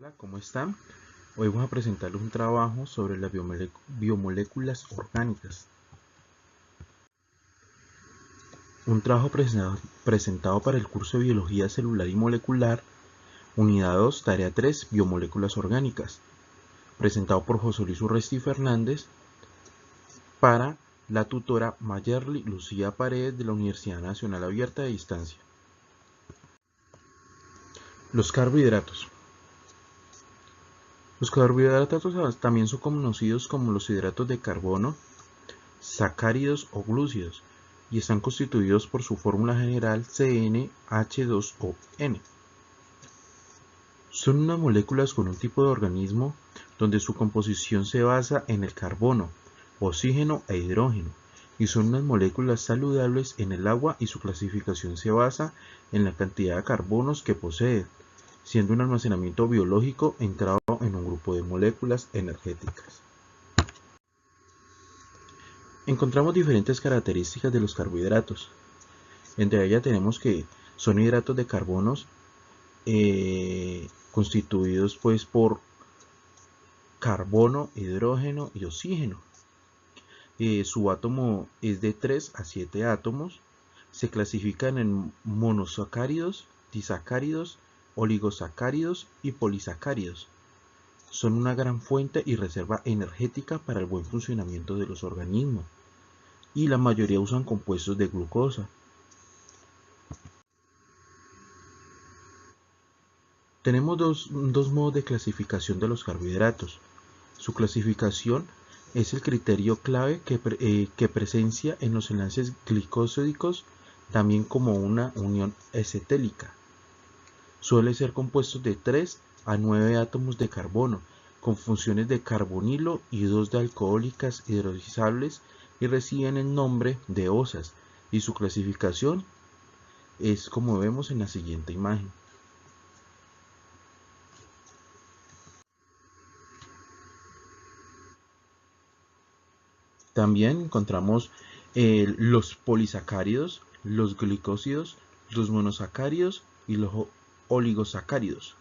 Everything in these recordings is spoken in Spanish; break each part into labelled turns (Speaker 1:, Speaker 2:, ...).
Speaker 1: Hola, ¿cómo están? Hoy vamos a presentarles un trabajo sobre las biomoléculas orgánicas. Un trabajo presentado para el curso de Biología Celular y Molecular, Unidad 2, Tarea 3, Biomoléculas Orgánicas, presentado por José Luis Urresti Fernández para la tutora Mayerly Lucía Paredes de la Universidad Nacional Abierta de Distancia. Los carbohidratos. Los carbohidratos también son conocidos como los hidratos de carbono, sacáridos o glúcidos, y están constituidos por su fórmula general CnH2ON. Son unas moléculas con un tipo de organismo donde su composición se basa en el carbono, oxígeno e hidrógeno, y son unas moléculas saludables en el agua y su clasificación se basa en la cantidad de carbonos que poseen, siendo un almacenamiento biológico entrado en un grupo de moléculas energéticas. Encontramos diferentes características de los carbohidratos. Entre ellas tenemos que son hidratos de carbonos constituidos pues por carbono, hidrógeno y oxígeno. Su átomo es de 3 a 7 átomos. Se clasifican en monosacáridos, disacáridos, oligosacáridos y polisacáridos. Son una gran fuente y reserva energética para el buen funcionamiento de los organismos, y la mayoría usan compuestos de glucosa. Tenemos dos modos de clasificación de los carbohidratos. Su clasificación es el criterio clave que presencia en los enlaces glicosídicos, también como una unión acetélica. Suele ser compuestos de 3 a 9 átomos de carbono, con funciones de carbonilo y 2 de alcohólicas hidrolizables, y reciben el nombre de osas, y su clasificación es como vemos en la siguiente imagen. También encontramos los polisacáridos, los glicósidos, los monosacáridos y los oligosacáridos.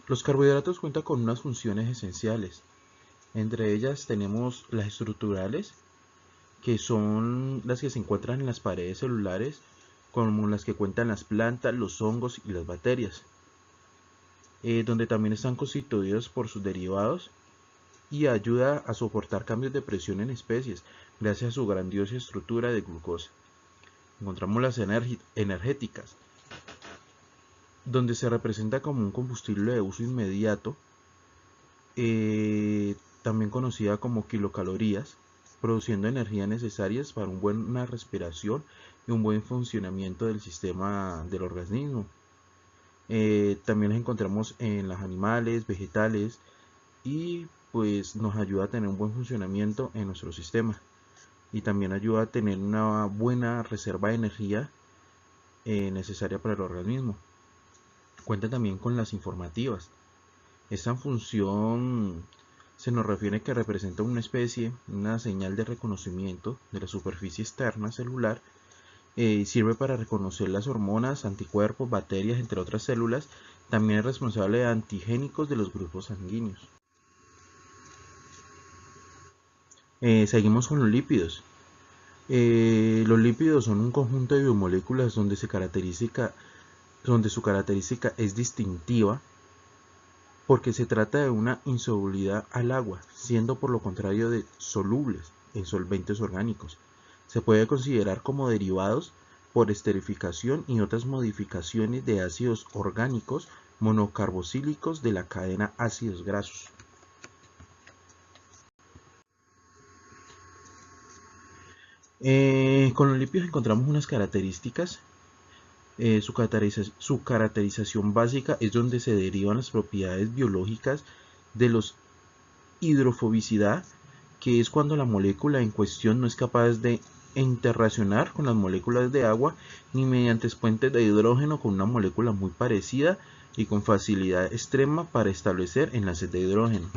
Speaker 1: Los carbohidratos cuentan con unas funciones esenciales. Entre ellas tenemos las estructurales, que son las que se encuentran en las paredes celulares, como las que cuentan las plantas, los hongos y las bacterias, donde también están constituidos por sus derivados, y ayuda a soportar cambios de presión en especies gracias a su grandiosa estructura de glucosa. Encontramos las energéticas, donde se representa como un combustible de uso inmediato, también conocida como kilocalorías, produciendo energía necesarias para una buena respiración y un buen funcionamiento del sistema del organismo. También las encontramos en los animales, vegetales, y pues nos ayuda a tener un buen funcionamiento en nuestro sistema, y también ayuda a tener una buena reserva de energía necesaria para el organismo. Cuenta también con las informativas. Esta función se nos refiere que representa una especie, una señal de reconocimiento de la superficie externa celular. Sirve para reconocer las hormonas, anticuerpos, bacterias, entre otras células. También es responsable de antigénicos de los grupos sanguíneos. Seguimos con los lípidos. Los lípidos son un conjunto de biomoléculas donde su característica es distintiva, porque se trata de una insolubilidad al agua, siendo por lo contrario de solubles en solventes orgánicos. Se puede considerar como derivados por esterificación y otras modificaciones de ácidos orgánicos monocarboxílicos de la cadena ácidos grasos. Con los lípidos encontramos unas características. Su caracterización básica es donde se derivan las propiedades biológicas de los hidrofobicidad, que es cuando la molécula en cuestión no es capaz de interreaccionar con las moléculas de agua, ni mediante puentes de hidrógeno con una molécula muy parecida y con facilidad extrema para establecer enlaces de hidrógeno.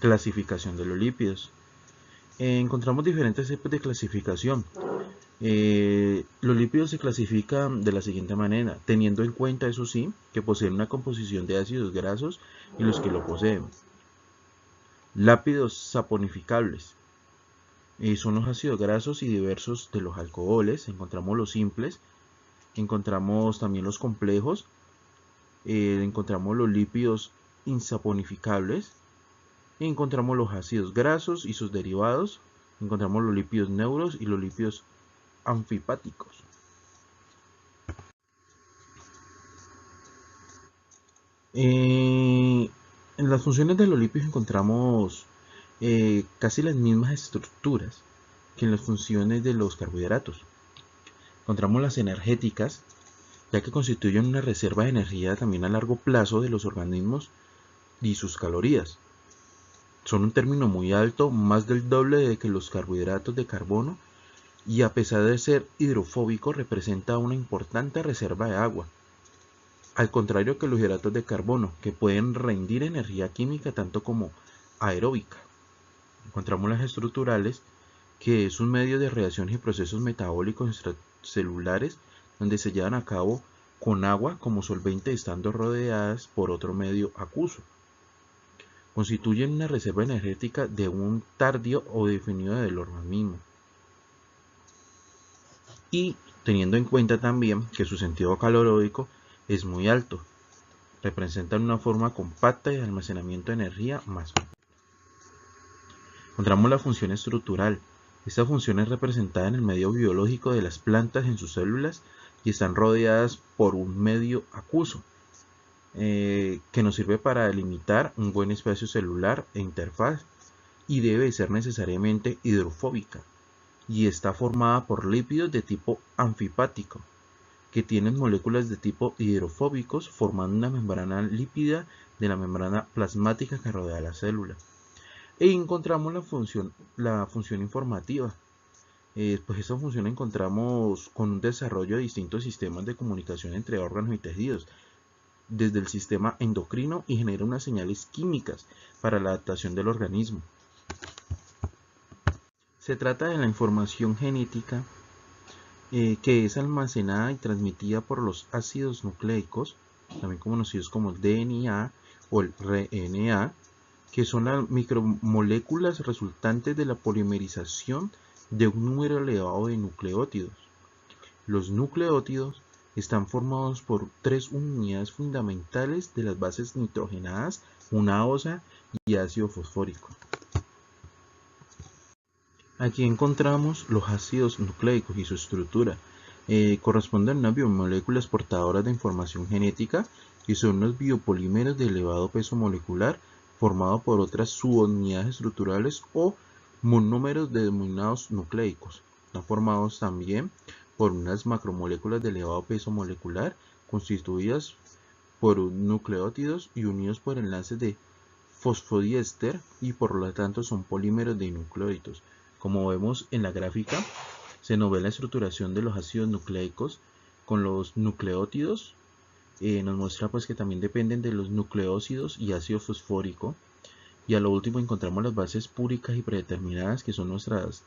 Speaker 1: Clasificación de los lípidos. Encontramos diferentes tipos de clasificación. Los lípidos se clasifican de la siguiente manera, teniendo en cuenta, eso sí, que poseen una composición de ácidos grasos y los que lo poseen. Lípidos saponificables son los ácidos grasos y diversos de los alcoholes. Encontramos los simples, encontramos también los complejos, encontramos los lípidos insaponificables, encontramos los ácidos grasos y sus derivados, encontramos los lípidos neutros y los lípidos anfipáticos. En las funciones de los lípidos encontramos casi las mismas estructuras que en las funciones de los carbohidratos. Encontramos las energéticas, ya que constituyen una reserva de energía también a largo plazo de los organismos y sus calorías. Son un término muy alto, más del doble de que los carbohidratos de carbono, y a pesar de ser hidrofóbico representa una importante reserva de agua. Al contrario que los hidratos de carbono, que pueden rendir energía química tanto como aeróbica. Encontramos las estructurales, que es un medio de reacciones y procesos metabólicos extracelulares donde se llevan a cabo con agua como solvente estando rodeadas por otro medio acuoso. Constituyen una reserva energética de un tardio o definido del organismo. Y teniendo en cuenta también que su sentido caloródico es muy alto, representan una forma compacta de almacenamiento de energía más. Encontramos la función estructural. Esta función es representada en el medio biológico de las plantas en sus células y están rodeadas por un medio acuoso, que nos sirve para delimitar un buen espacio celular e interfaz, y debe ser necesariamente hidrofóbica, y está formada por lípidos de tipo anfipático, que tienen moléculas de tipo hidrofóbicos formando una membrana lípida de la membrana plasmática que rodea la célula. E encontramos la función informativa. Pues esta función la encontramos con un desarrollo de distintos sistemas de comunicación entre órganos y tejidos, desde el sistema endocrino, y genera unas señales químicas para la adaptación del organismo. Se trata de la información genética que es almacenada y transmitida por los ácidos nucleicos, también conocidos como el DNA o el RNA, que son las micromoléculas resultantes de la polimerización de un número elevado de nucleótidos. Los nucleótidos están formados por 3 unidades fundamentales de las bases nitrogenadas, una OSA y ácido fosfórico. Aquí encontramos los ácidos nucleicos y su estructura. Corresponden a unas biomoléculas portadoras de información genética y son unos biopolímeros de elevado peso molecular formados por otras subunidades estructurales o monómeros denominados nucleicos. Están formados también por unas macromoléculas de elevado peso molecular constituidas por nucleótidos y unidos por enlaces de fosfodiéster, y por lo tanto son polímeros de nucleótidos. Como vemos en la gráfica, se nos ve la estructuración de los ácidos nucleicos con los nucleótidos. Nos muestra pues que también dependen de los nucleósidos y ácido fosfórico. Y a lo último encontramos las bases púricas y predeterminadas, que son nuestras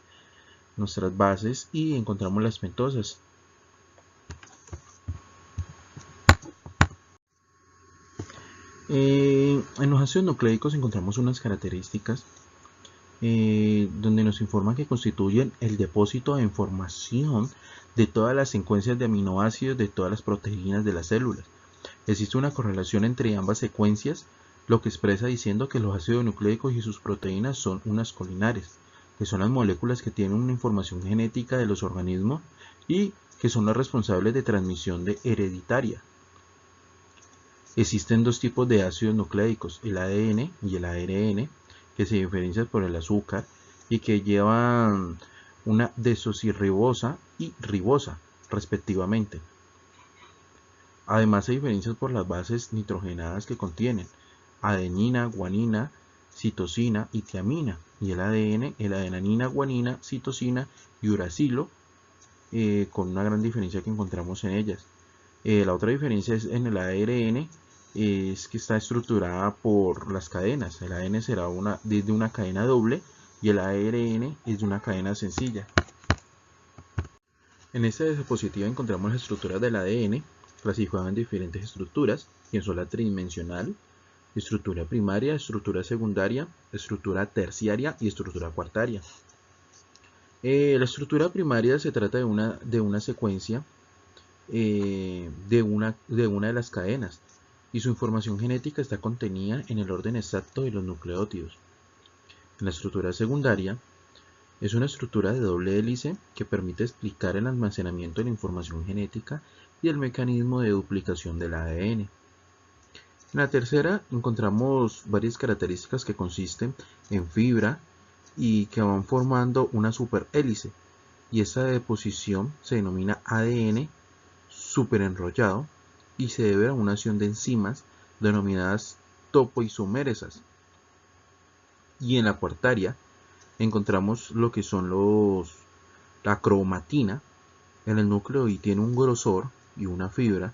Speaker 1: bases, y encontramos las pentosas. En los ácidos nucleicos encontramos unas características donde nos informan que constituyen el depósito de información de todas las secuencias de aminoácidos de todas las proteínas de las células. Existe una correlación entre ambas secuencias, lo que expresa diciendo que los ácidos nucleicos y sus proteínas son unas colinares, que son las moléculas que tienen una información genética de los organismos y que son las responsables de transmisión hereditaria. Existen dos tipos de ácidos nucleicos, el ADN y el ARN, que se diferencian por el azúcar y que llevan una desoxirribosa y ribosa, respectivamente. Además se diferencian por las bases nitrogenadas que contienen adenina, guanina, citosina y tiamina, y el ADN, el adenina, guanina, citosina y uracilo, con una gran diferencia que encontramos en ellas. La otra diferencia es en el ARN, es que está estructurada por las cadenas. El ADN será desde una cadena doble y el ARN es de una cadena sencilla. En esta diapositiva encontramos las estructuras del ADN, clasificadas en diferentes estructuras, que son la tridimensional, estructura primaria, estructura secundaria, estructura terciaria y estructura cuartaria. La estructura primaria se trata de una secuencia de una de las cadenas, y su información genética está contenida en el orden exacto de los nucleótidos. La estructura secundaria es una estructura de doble hélice que permite explicar el almacenamiento de la información genética y el mecanismo de duplicación del ADN. En la tercera encontramos varias características que consisten en fibra y que van formando una superhélice, y esta deposición se denomina ADN superenrollado y se debe a una acción de enzimas denominadas topoisomerasas. Y en la cuartaria encontramos lo que son la cromatina en el núcleo, y tiene un grosor y una fibra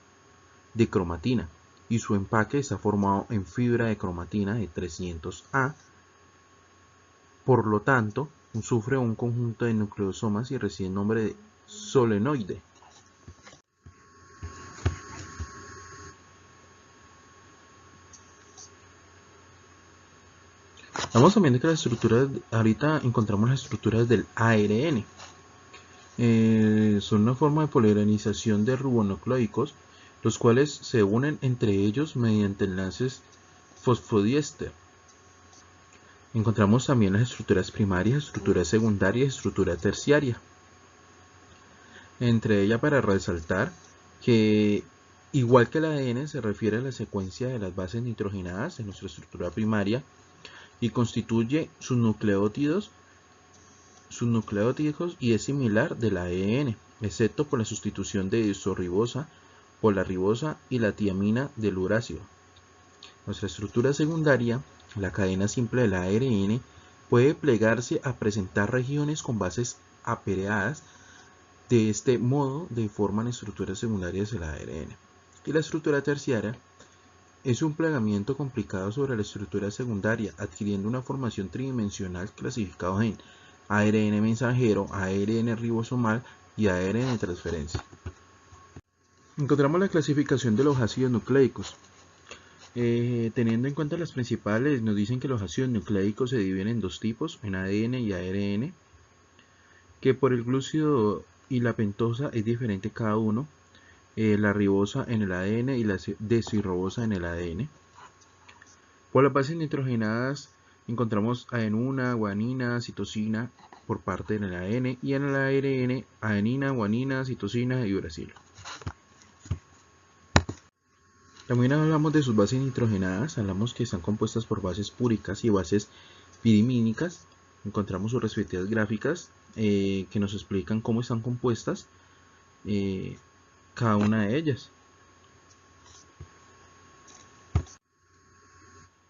Speaker 1: de cromatina, y su empaque está formado en fibra de cromatina de 300A. Por lo tanto, sufre un conjunto de nucleosomas y recibe el nombre de solenoide. Vamos también de que las estructuras, ahorita encontramos las estructuras del ARN. Son una forma de polimerización de ribonucleicos, los cuales se unen entre ellos mediante enlaces fosfodiéster. Encontramos también las estructuras primarias, estructura secundaria y estructura terciaria. Entre ellas, para resaltar que, igual que el ADN, se refiere a la secuencia de las bases nitrogenadas en nuestra estructura primaria y constituye sus nucleótidos y es similar del ADN, excepto por la sustitución de isorribosa por la ribosa y la tiamina del urácido. Nuestra estructura secundaria, la cadena simple del ARN, puede plegarse a presentar regiones con bases apereadas. De este modo forman estructuras secundarias del ARN. Y la estructura terciaria es un plegamiento complicado sobre la estructura secundaria, adquiriendo una formación tridimensional clasificada en ARN mensajero, ARN ribosomal y ARN de transferencia. Encontramos la clasificación de los ácidos nucleicos. Teniendo en cuenta las principales, nos dicen que los ácidos nucleicos se dividen en dos tipos, en ADN y ARN, que por el glúcido y la pentosa es diferente cada uno, la ribosa en el ADN y la desirribosa en el ADN. Por las bases nitrogenadas encontramos adenina, guanina, citosina por parte del ADN, y en el ARN adenina, guanina, citosina y uracilo. También hablamos de sus bases nitrogenadas, hablamos que están compuestas por bases púricas y bases pirimínicas. Encontramos sus respectivas gráficas que nos explican cómo están compuestas cada una de ellas.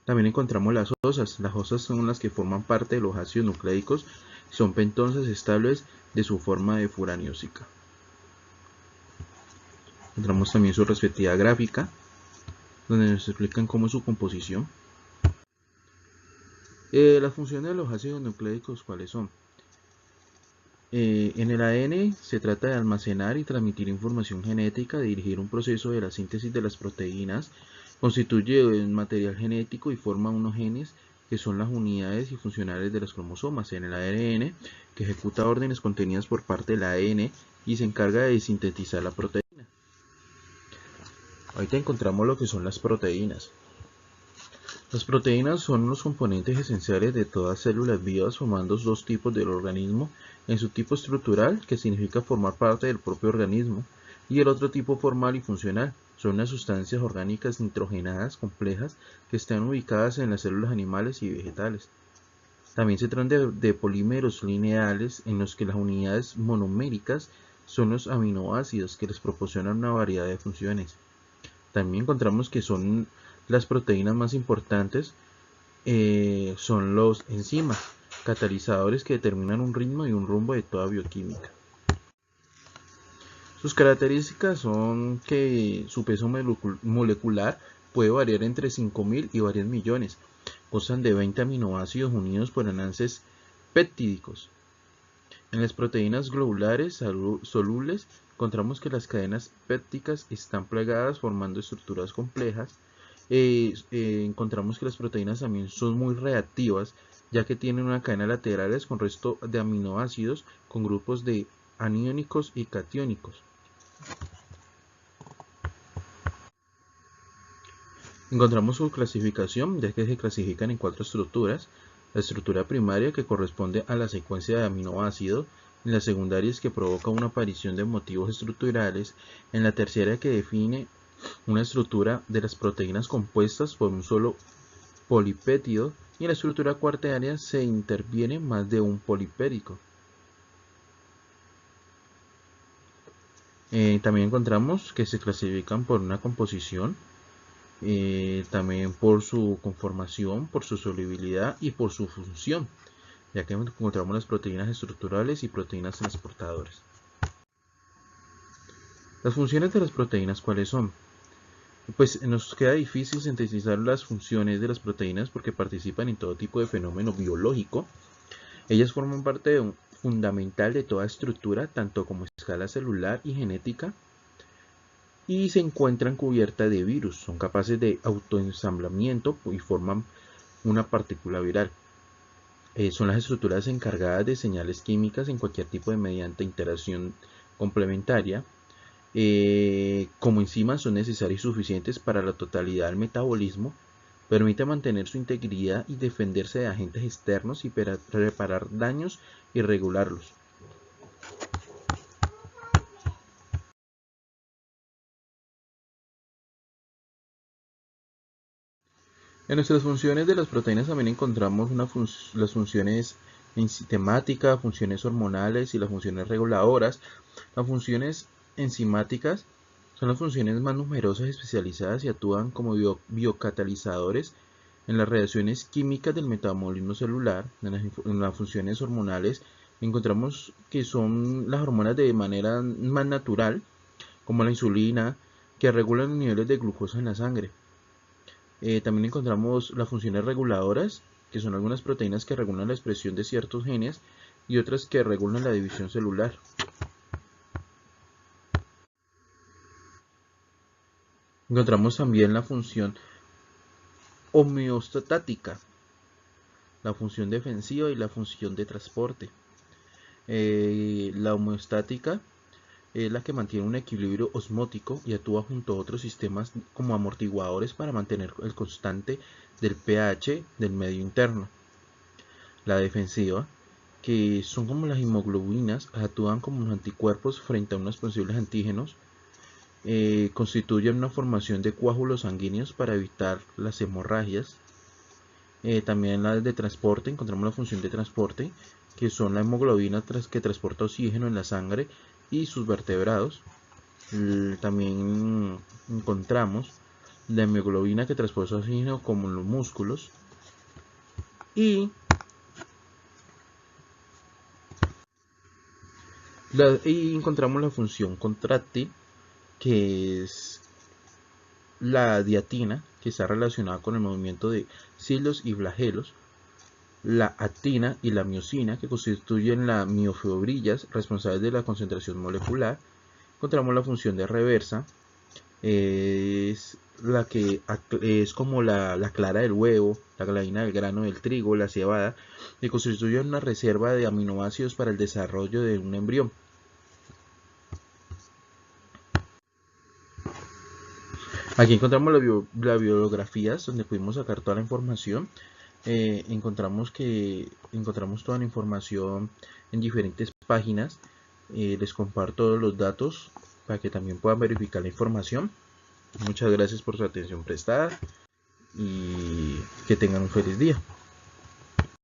Speaker 1: También encontramos las osas. Las osas son las que forman parte de los ácidos nucleicos, son pentosas estables de su forma de furaniósica. Encontramos también su respectiva gráfica, donde nos explican cómo es su composición. Las funciones de los ácidos nucleicos, ¿cuáles son? En el ADN se trata de almacenar y transmitir información genética, dirigir un proceso de la síntesis de las proteínas, constituye un material genético y forma unos genes que son las unidades y funcionales de los cromosomas. En el ARN, que ejecuta órdenes contenidas por parte del ADN y se encarga de sintetizar la proteína. Ahorita encontramos lo que son las proteínas. Las proteínas son los componentes esenciales de todas células vivas, formando dos tipos del organismo: en su tipo estructural, que significa formar parte del propio organismo, y el otro tipo formal y funcional. Son unas sustancias orgánicas nitrogenadas complejas que están ubicadas en las células animales y vegetales. También se trata de polímeros lineales, en los que las unidades monoméricas son los aminoácidos que les proporcionan una variedad de funciones. También encontramos que son las proteínas más importantes, son los enzimas, catalizadores que determinan un ritmo y un rumbo de toda bioquímica. Sus características son que su peso molecular puede variar entre 5.000 y varios millones. Constan de 20 aminoácidos unidos por enlaces peptídicos. En las proteínas globulares solubles encontramos que las cadenas pépticas están plegadas formando estructuras complejas. Encontramos que las proteínas también son muy reactivas, ya que tienen una cadena laterales con resto de aminoácidos con grupos de aniónicos y catiónicos. Encontramos su clasificación, ya que se clasifican en 4 estructuras. La estructura primaria, que corresponde a la secuencia de aminoácidos; en la secundaria, es que provoca una aparición de motivos estructurales; en la terciaria, que define una estructura de las proteínas compuestas por un solo polipéptido; y en la estructura cuartaria se interviene más de un polipéptido. También encontramos que se clasifican por una composición, también por su conformación, por su solubilidad y por su función, ya que encontramos las proteínas estructurales y proteínas transportadoras. Las funciones de las proteínas, ¿cuáles son? Pues nos queda difícil sintetizar las funciones de las proteínas porque participan en todo tipo de fenómeno biológico. Ellas forman parte fundamental de toda estructura, tanto como escala celular y genética, y se encuentran cubiertas de virus. Son capaces de autoensamblamiento y forman una partícula viral. Son las estructuras encargadas de señales químicas en cualquier tipo de mediante interacción complementaria. Como enzimas son necesarias y suficientes para la totalidad del metabolismo. Permite mantener su integridad y defenderse de agentes externos y reparar daños y regularlos. En nuestras funciones de las proteínas también encontramos las funciones enzimáticas, funciones hormonales y las funciones reguladoras. Las funciones enzimáticas son las funciones más numerosas y especializadas y actúan como biocatalizadores en las reacciones químicas del metabolismo celular. En las funciones hormonales encontramos que son las hormonas de manera más natural, como la insulina, que regulan los niveles de glucosa en la sangre. También encontramos las funciones reguladoras, que son algunas proteínas que regulan la expresión de ciertos genes y otras que regulan la división celular. Encontramos también la función homeostática, la función defensiva y la función de transporte. La homeostática es la que mantiene un equilibrio osmótico y actúa junto a otros sistemas como amortiguadores para mantener el constante del pH del medio interno. La defensiva, que son como las inmunoglobulinas, actúan como los anticuerpos frente a unos posibles antígenos. Constituyen una formación de coágulos sanguíneos para evitar las hemorragias. También la de transporte, encontramos la función de transporte, que son la hemoglobina que transporta oxígeno en la sangre y sus vertebrados. También encontramos la hemoglobina que transporta oxígeno como en los músculos. Y encontramos la función contráctil, que es la diatina, que está relacionada con el movimiento de cilos y flagelos; la actina y la miosina, que constituyen las miofibrillas responsables de la concentración molecular. Encontramos la función de reversa, es la que es como la clara del huevo, la gallina del grano del trigo, la cebada, que constituyen una reserva de aminoácidos para el desarrollo de un embrión. Aquí encontramos las bibliografías donde pudimos sacar toda la información. Encontramos toda la información en diferentes páginas. Les comparto los datos para que también puedan verificar la información. Muchas gracias por su atención prestada y que tengan un feliz día.